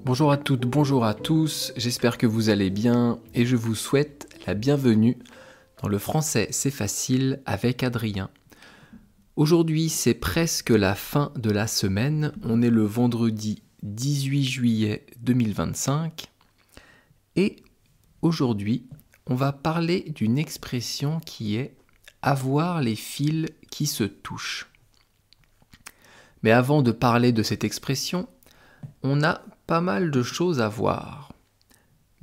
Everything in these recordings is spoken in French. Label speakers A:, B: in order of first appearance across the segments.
A: Bonjour à toutes, bonjour à tous, j'espère que vous allez bien et je vous souhaite la bienvenue dans le français c'est facile avec Adrien. Aujourd'hui c'est presque la fin de la semaine, on est le vendredi 18 juillet 2025 et aujourd'hui on va parler d'une expression qui est avoir les fils qui se touchent. Mais avant de parler de cette expression, on a pas mal de choses à voir.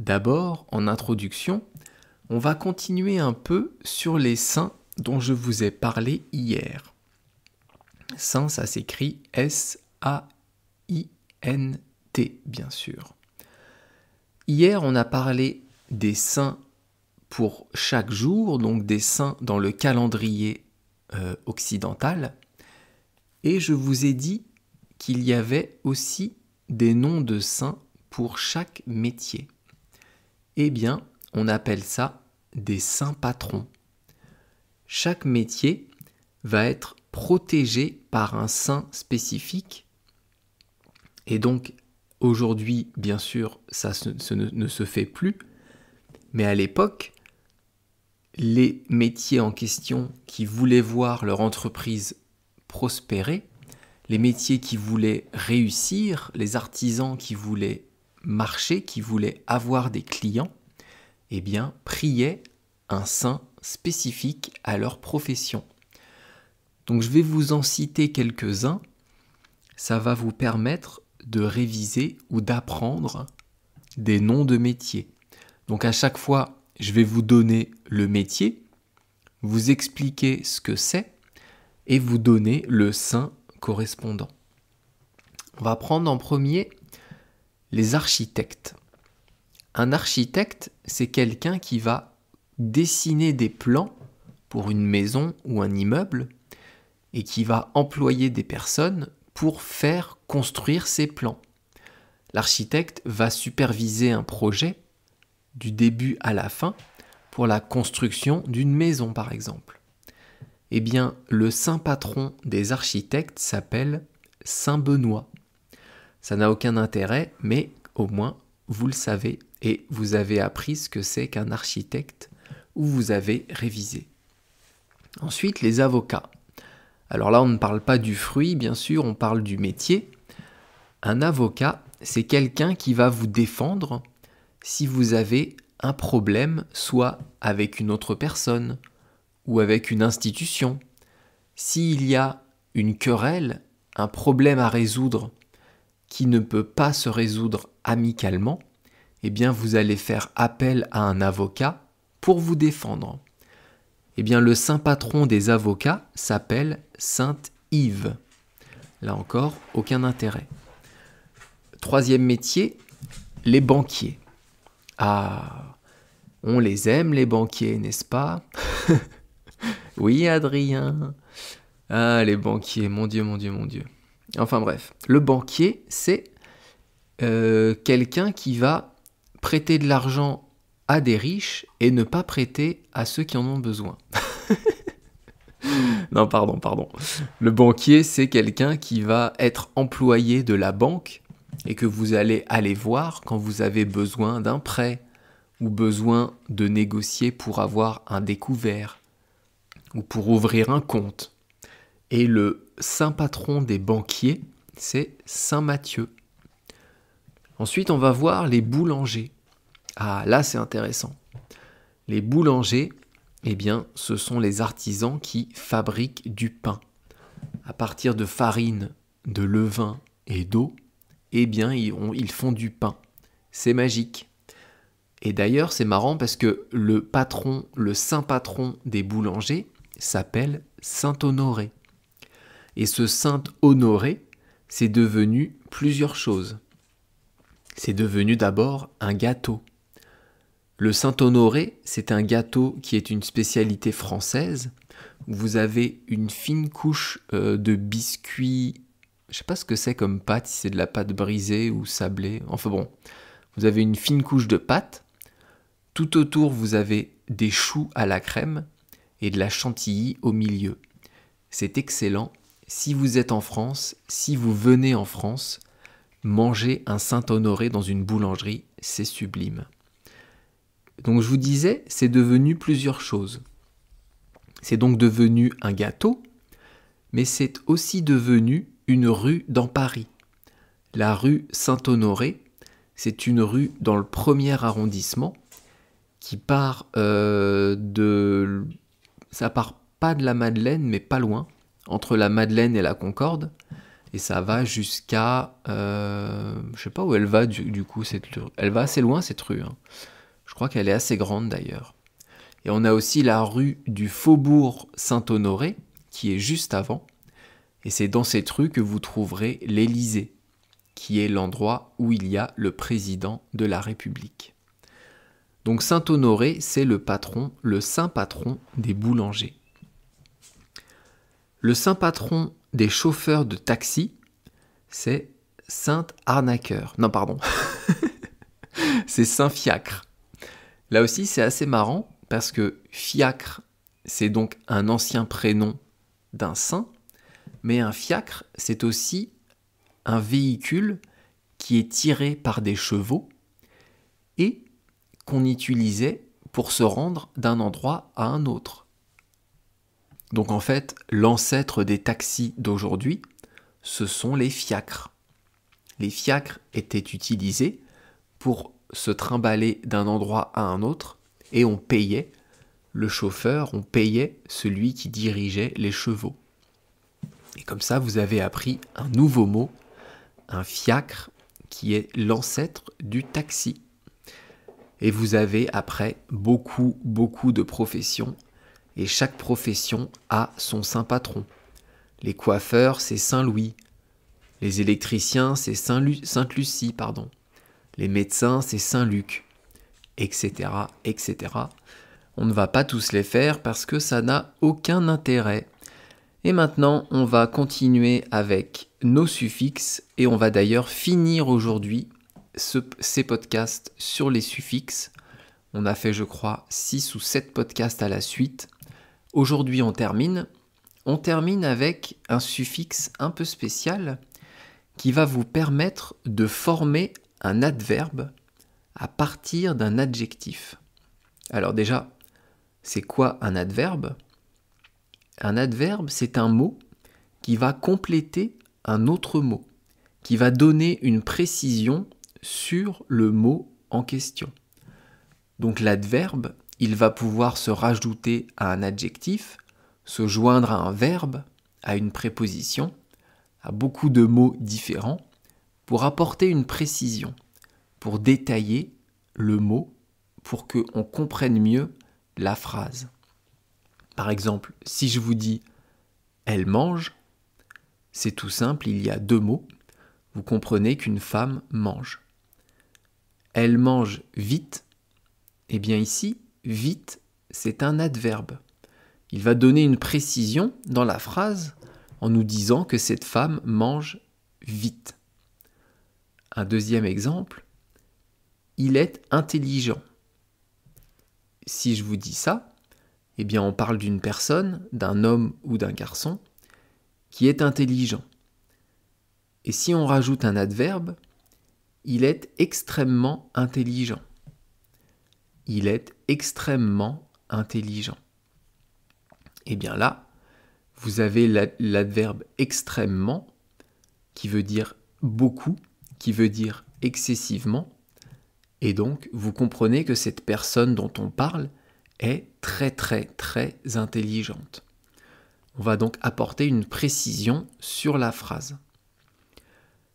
A: D'abord, en introduction, on va continuer un peu sur les saints dont je vous ai parlé hier. Saint, ça s'écrit S-A-I-N-T, bien sûr. Hier, on a parlé des saints pour chaque jour, donc des saints dans le calendrier occidental. Et je vous ai dit qu'il y avait aussi des noms de saints pour chaque métier. Eh bien, on appelle ça des saints patrons. Chaque métier va être protégé par un saint spécifique. Et donc, aujourd'hui, bien sûr, ça ne se fait plus. Mais à l'époque, les métiers en question qui voulaient voir leur entreprise prospérer, les métiers qui voulaient réussir, les artisans qui voulaient marcher, qui voulaient avoir des clients, eh bien, priaient un saint spécifique à leur profession. Donc je vais vous en citer quelques-uns, ça va vous permettre de réviser ou d'apprendre des noms de métiers. Donc à chaque fois, je vais vous donner le métier, vous expliquer ce que c'est et vous donner le saint correspondant. On va prendre en premier les architectes. Un architecte, c'est quelqu'un qui va dessiner des plans pour une maison ou un immeuble et qui va employer des personnes pour faire construire ces plans. L'architecte va superviser un projet du début à la fin pour la construction d'une maison par exemple. Eh bien, le saint patron des architectes s'appelle Saint Benoît. Ça n'a aucun intérêt, mais au moins, vous le savez et vous avez appris ce que c'est qu'un architecte ou vous avez révisé. Ensuite, les avocats. Alors là, on ne parle pas du fruit, bien sûr, on parle du métier. Un avocat, c'est quelqu'un qui va vous défendre si vous avez un problème, soit avec une autre personne, ou avec une institution. S'il y a une querelle, un problème à résoudre qui ne peut pas se résoudre amicalement, eh bien vous allez faire appel à un avocat pour vous défendre. Eh bien le saint patron des avocats s'appelle Sainte Yves. Là encore, aucun intérêt. Troisième métier, les banquiers. Ah, on les aime les banquiers, n'est-ce pas ? Oui, Adrien. Ah, les banquiers, mon Dieu, mon Dieu, mon Dieu. Enfin bref, le banquier, c'est quelqu'un qui va prêter de l'argent à des riches et ne pas prêter à ceux qui en ont besoin. Non, pardon. Le banquier, c'est quelqu'un qui va être employé de la banque et que vous allez aller voir quand vous avez besoin d'un prêt ou besoin de négocier pour avoir un découvert ou pour ouvrir un compte. Et le saint patron des banquiers, c'est Saint Matthieu. Ensuite, on va voir les boulangers. Ah, là, c'est intéressant. Les boulangers, eh bien, ce sont les artisans qui fabriquent du pain. À partir de farine, de levain et d'eau, eh bien, ils font du pain. C'est magique. Et d'ailleurs, c'est marrant parce que le saint patron des boulangers s'appelle Saint Honoré. Et ce Saint Honoré, c'est devenu plusieurs choses. C'est devenu d'abord un gâteau. Le Saint Honoré, c'est un gâteau qui est une spécialité française. Vous avez une fine couche de biscuits, je ne sais pas ce que c'est comme pâte, si c'est de la pâte brisée ou sablée. Enfin bon, vous avez une fine couche de pâte. Tout autour, vous avez des choux à la crème et de la chantilly au milieu. C'est excellent. Si vous êtes en France, si vous venez en France, manger un Saint-Honoré dans une boulangerie, c'est sublime. Donc je vous disais, c'est devenu plusieurs choses. C'est donc devenu un gâteau, mais c'est aussi devenu une rue dans Paris. La rue Saint-Honoré, c'est une rue dans le 1er arrondissement qui part ça part pas de la Madeleine, mais pas loin, entre la Madeleine et la Concorde. Et ça va jusqu'à... je sais pas où elle va du coup, cette rue. Elle va assez loin, cette rue. Hein. Je crois qu'elle est assez grande d'ailleurs. Et on a aussi la rue du Faubourg Saint-Honoré, qui est juste avant. Et c'est dans cette rue que vous trouverez l'Élysée, qui est l'endroit où il y a le président de la République. Donc Saint-Honoré, c'est le saint patron des boulangers. Le saint patron des chauffeurs de taxi, c'est Saint Arnaqueur. Non, pardon. C'est Saint Fiacre. Là aussi, c'est assez marrant parce que fiacre, c'est donc un ancien prénom d'un saint, mais un fiacre, c'est aussi un véhicule qui est tiré par des chevaux et qu'on utilisait pour se rendre d'un endroit à un autre. Donc en fait, l'ancêtre des taxis d'aujourd'hui, ce sont les fiacres. Les fiacres étaient utilisés pour se trimballer d'un endroit à un autre et on payait le chauffeur, on payait celui qui dirigeait les chevaux. Et comme ça, vous avez appris un nouveau mot, un fiacre, qui est l'ancêtre du taxi. Et vous avez après beaucoup de professions, et chaque profession a son saint patron. Les coiffeurs, c'est Saint-Louis. Les électriciens, c'est Sainte-Lucie, pardon. Les médecins, c'est Saint-Luc, etc., etc. On ne va pas tous les faire parce que ça n'a aucun intérêt. Et maintenant, on va continuer avec nos suffixes et on va d'ailleurs finir aujourd'hui ces podcasts sur les suffixes. On a fait, je crois, 6 ou 7 podcasts à la suite. Aujourd'hui, on termine. On termine avec un suffixe un peu spécial qui va vous permettre de former un adverbe à partir d'un adjectif. Alors déjà, c'est quoi un adverbe ? Un adverbe, c'est un mot qui va compléter un autre mot, qui va donner une précision sur le mot en question. Donc l'adverbe, il va pouvoir se rajouter à un adjectif, se joindre à un verbe, à une préposition, à beaucoup de mots différents, pour apporter une précision, pour détailler le mot, pour qu'on comprenne mieux la phrase. Par exemple, si je vous dis « elle mange », c'est tout simple, il y a 2 mots. Vous comprenez qu'une femme mange. Elle mange vite. Eh bien ici, vite, c'est un adverbe. Il va donner une précision dans la phrase en nous disant que cette femme mange vite. Un deuxième exemple, il est intelligent. Si je vous dis ça, eh bien on parle d'une personne, d'un homme ou d'un garçon qui est intelligent. Et si on rajoute un adverbe, il est extrêmement intelligent. Il est extrêmement intelligent. Et bien là, vous avez l'adverbe extrêmement qui veut dire beaucoup, qui veut dire excessivement. Et donc, vous comprenez que cette personne dont on parle est très intelligente. On va donc apporter une précision sur la phrase.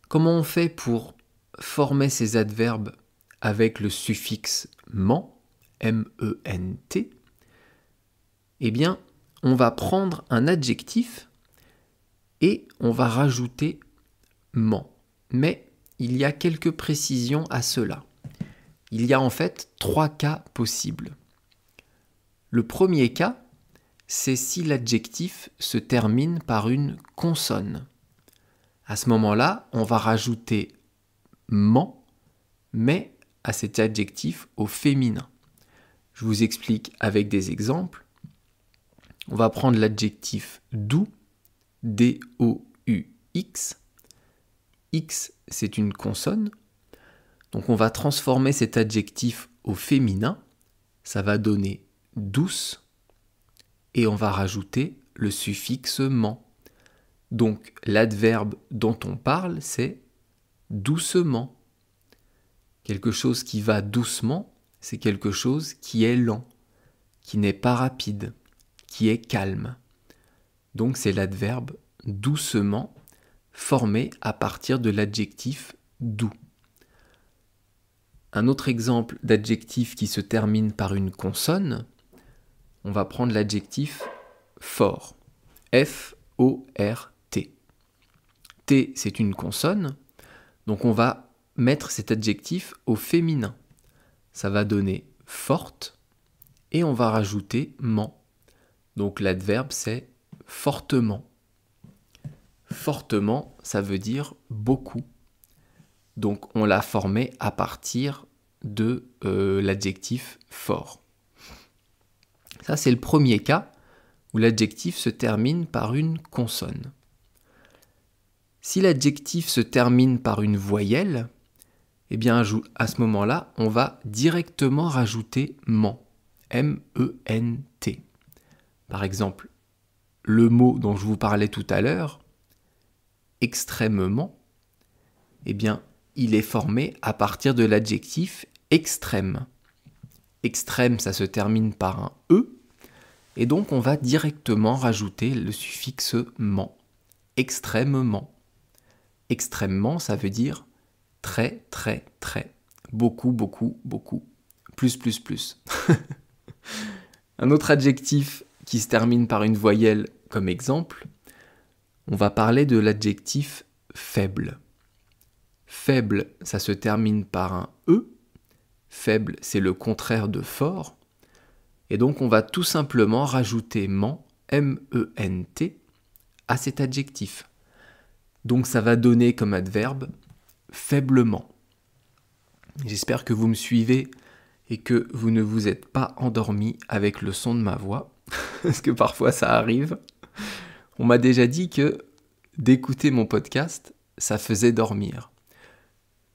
A: Comment on fait pour former ces adverbes avec le suffixe ment, M-E-N-T ? Eh bien, on va prendre un adjectif et on va rajouter ment. Mais il y a quelques précisions à cela. Il y a en fait 3 cas possibles. Le premier cas, c'est si l'adjectif se termine par une consonne. À ce moment-là, on va rajouter ment, mais à cet adjectif au féminin. Je vous explique avec des exemples. On va prendre l'adjectif doux, D-O-U-X. X, c'est une consonne. Donc on va transformer cet adjectif au féminin. Ça va donner douce. Et on va rajouter le suffixe ment. Donc l'adverbe dont on parle, c'est doucement. Quelque chose qui va doucement, c'est quelque chose qui est lent, qui n'est pas rapide, qui est calme. Donc c'est l'adverbe doucement formé à partir de l'adjectif doux. Un autre exemple d'adjectif qui se termine par une consonne, on va prendre l'adjectif fort. F-O-R-T. T, c'est une consonne, donc on va mettre cet adjectif au féminin. Ça va donner forte et on va rajouter ment. Donc l'adverbe c'est fortement. Fortement, ça veut dire beaucoup. Donc on l'a formé à partir de l'adjectif fort. Ça c'est le premier cas où l'adjectif se termine par une consonne. Si l'adjectif se termine par une voyelle, eh bien à ce moment-là, on va directement rajouter ment. M-E-N-T. Par exemple, le mot dont je vous parlais tout à l'heure, extrêmement, eh bien, il est formé à partir de l'adjectif extrême. Extrême, ça se termine par un E, et donc on va directement rajouter le suffixe ment. Extrêmement. Extrêmement, ça veut dire très, très, très. Beaucoup, beaucoup, beaucoup. Plus, plus, plus. Un autre adjectif qui se termine par une voyelle comme exemple, on va parler de l'adjectif faible. Faible, ça se termine par un E. Faible, c'est le contraire de fort. Et donc on va tout simplement rajouter ment, M-E-N-T, à cet adjectif. Donc ça va donner comme adverbe faiblement. J'espère que vous me suivez et que vous ne vous êtes pas endormi avec le son de ma voix, parce que parfois ça arrive. On m'a déjà dit que d'écouter mon podcast, ça faisait dormir.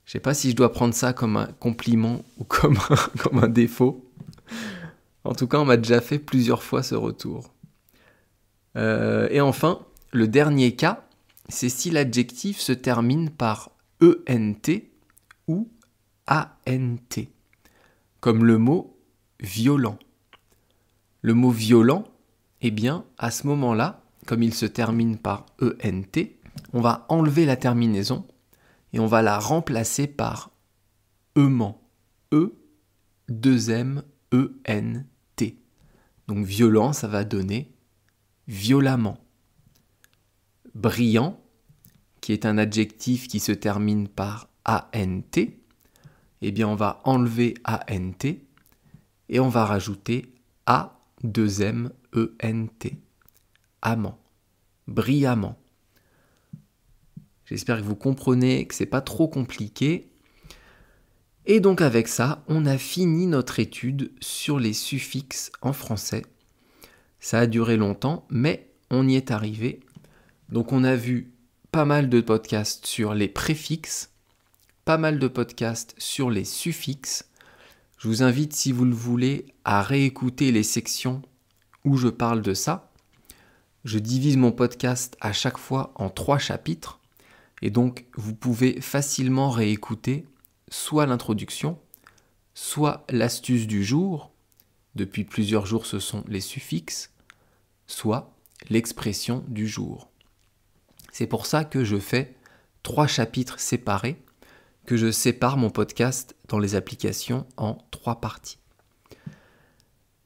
A: Je ne sais pas si je dois prendre ça comme un compliment ou comme un défaut. En tout cas, on m'a déjà fait plusieurs fois ce retour. Et enfin, le dernier cas, c'est si l'adjectif se termine par ENT ou ANT, comme le mot violent. Le mot violent, eh bien, à ce moment-là, comme il se termine par ENT, on va enlever la terminaison et on va la remplacer par EMENT. E-2-M-E-N-T. Donc violent, ça va donner violemment. Brillant, qui est un adjectif qui se termine par A-N-T, eh bien on va enlever A-N-T et on va rajouter A-2-M-E-N-T. Amant. Brillamment. J'espère que vous comprenez que c'est pas trop compliqué. Et donc avec ça, on a fini notre étude sur les suffixes en français. Ça a duré longtemps, mais on y est arrivé. Donc on a vu pas mal de podcasts sur les préfixes, pas mal de podcasts sur les suffixes. Je vous invite, si vous le voulez, à réécouter les sections où je parle de ça. Je divise mon podcast à chaque fois en 3 chapitres. Et donc, vous pouvez facilement réécouter soit l'introduction, soit l'astuce du jour. Depuis plusieurs jours, ce sont les suffixes, soit l'expression du jour. C'est pour ça que je fais 3 chapitres séparés, que je sépare mon podcast dans les applications en 3 parties.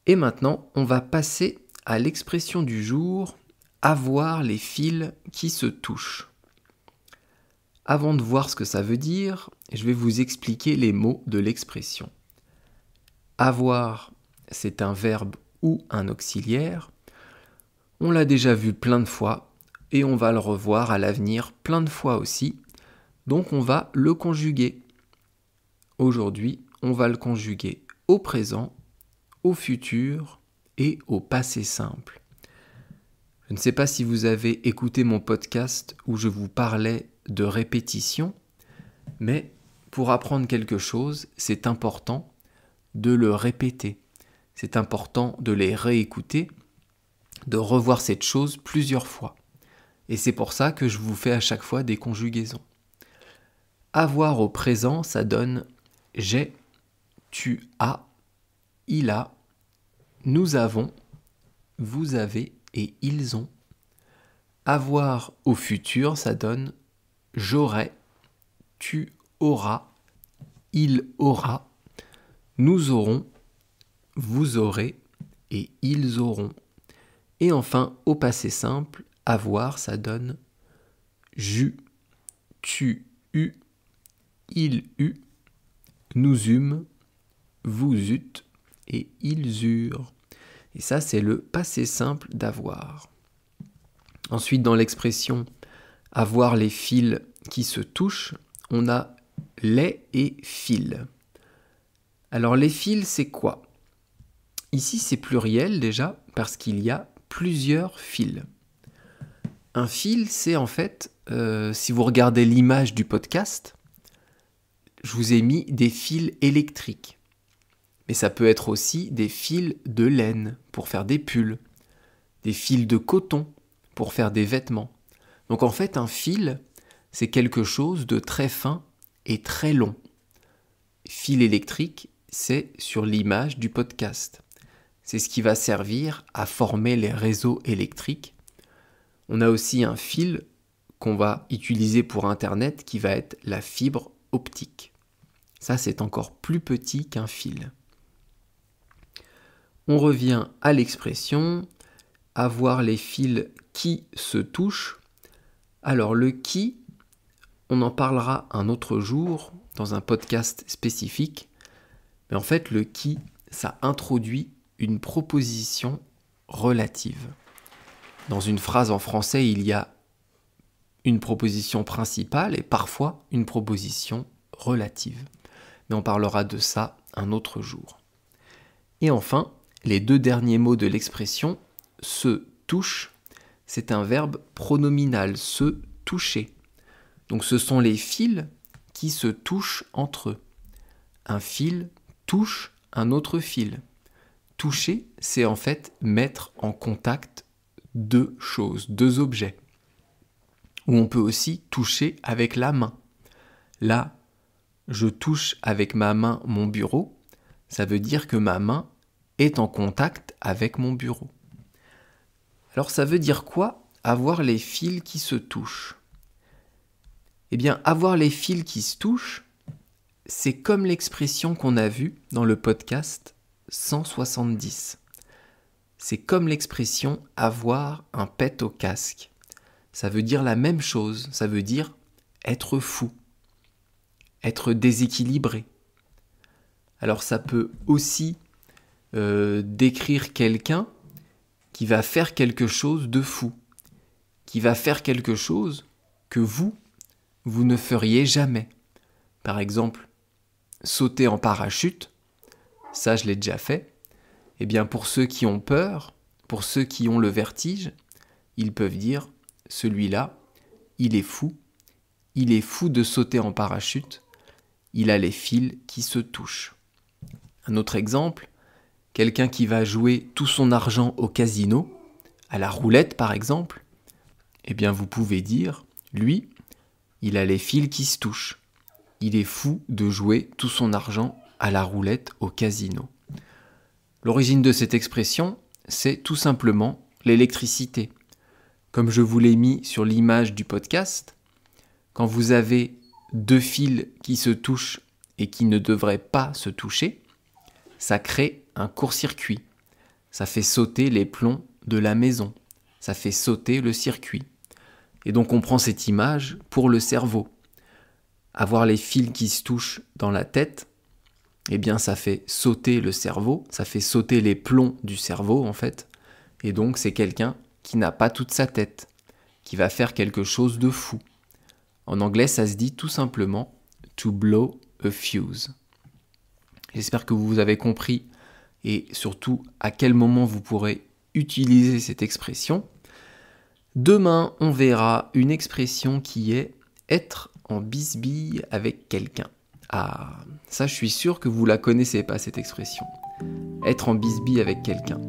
A: Et maintenant, on va passer à l'expression du jour, avoir les fils qui se touchent. Avant de voir ce que ça veut dire, je vais vous expliquer les mots de l'expression. Avoir, c'est un verbe ou un auxiliaire. On l'a déjà vu plein de fois et on va le revoir à l'avenir plein de fois aussi. Donc on va le conjuguer. Aujourd'hui, on va le conjuguer au présent, au futur et au passé simple. Je ne sais pas si vous avez écouté mon podcast où je vous parlais de répétition, mais pour apprendre quelque chose, c'est important de le répéter. C'est important de les réécouter, de revoir cette chose plusieurs fois. Et c'est pour ça que je vous fais à chaque fois des conjugaisons. Avoir au présent, ça donne j'ai, tu as, il a, nous avons, vous avez et ils ont. Avoir au futur, ça donne j'aurai, tu auras, il aura, nous aurons, vous aurez et ils auront. Et enfin, au passé simple, avoir, ça donne j'eus, tu eus, il eut, nous eûmes, vous eûtes et ils eurent. Et ça, c'est le passé simple d'avoir. Ensuite, dans l'expression avoir les fils qui se touchent, on a les et fils. Alors les fils, c'est quoi? Ici, c'est pluriel déjà, parce qu'il y a plusieurs fils. Un fil, c'est en fait, si vous regardez l'image du podcast, je vous ai mis des fils électriques. Mais ça peut être aussi des fils de laine pour faire des pulls, des fils de coton pour faire des vêtements. Donc en fait, un fil, c'est quelque chose de très fin et très long. Fil électrique, c'est sur l'image du podcast. C'est ce qui va servir à former les réseaux électriques. On a aussi un fil qu'on va utiliser pour Internet qui va être la fibre optique. Ça, c'est encore plus petit qu'un fil. On revient à l'expression avoir les fils qui se touchent. Alors le qui, on en parlera un autre jour dans un podcast spécifique. Mais en fait, le qui, ça introduit une proposition relative. Dans une phrase en français, il y a une proposition principale et parfois une proposition relative. Mais on parlera de ça un autre jour. Et enfin, les deux derniers mots de l'expression, se touche, c'est un verbe pronominal, se toucher. Donc ce sont les fils qui se touchent entre eux. Un fil touche un autre fil. Toucher, c'est en fait mettre en contact deux choses, deux objets. Ou on peut aussi toucher avec la main. Là, je touche avec ma main mon bureau, ça veut dire que ma main est en contact avec mon bureau. Alors ça veut dire quoi, avoir les fils qui se touchent? Eh bien, avoir les fils qui se touchent, c'est comme l'expression qu'on a vue dans le podcast 170. C'est comme l'expression avoir un pet au casque. Ça veut dire la même chose, ça veut dire être fou, être déséquilibré. Alors ça peut aussi décrire quelqu'un qui va faire quelque chose de fou, qui va faire quelque chose que vous ne feriez jamais. Par exemple, sauter en parachute, ça je l'ai déjà fait. Eh bien pour ceux qui ont peur, pour ceux qui ont le vertige, ils peuvent dire « celui-là, il est fou de sauter en parachute, il a les fils qui se touchent ». Un autre exemple, quelqu'un qui va jouer tout son argent au casino, à la roulette par exemple, eh bien vous pouvez dire « lui, il a les fils qui se touchent, il est fou de jouer tout son argent à la roulette au casino ». L'origine de cette expression, c'est tout simplement l'électricité. Comme je vous l'ai mis sur l'image du podcast, quand vous avez deux fils qui se touchent et qui ne devraient pas se toucher, ça crée un court-circuit. Ça fait sauter les plombs de la maison. Ça fait sauter le circuit. Et donc on prend cette image pour le cerveau. Avoir les fils qui se touchent dans la tête, eh bien ça fait sauter le cerveau, ça fait sauter les plombs du cerveau en fait. Et donc c'est quelqu'un qui n'a pas toute sa tête, qui va faire quelque chose de fou. En anglais, ça se dit tout simplement « to blow a fuse ». J'espère que vous avez compris et surtout à quel moment vous pourrez utiliser cette expression. Demain, on verra une expression qui est « être en bisbille avec quelqu'un. Ah, ça je suis sûr que vous la connaissez pas cette expression. Être en bisbille avec quelqu'un.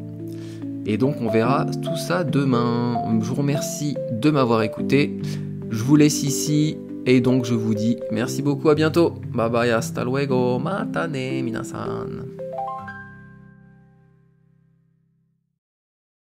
A: Et donc on verra tout ça demain. Je vous remercie de m'avoir écouté. Je vous laisse ici et donc je vous dis merci beaucoup, à bientôt. Bye bye, hasta luego, matane minasan.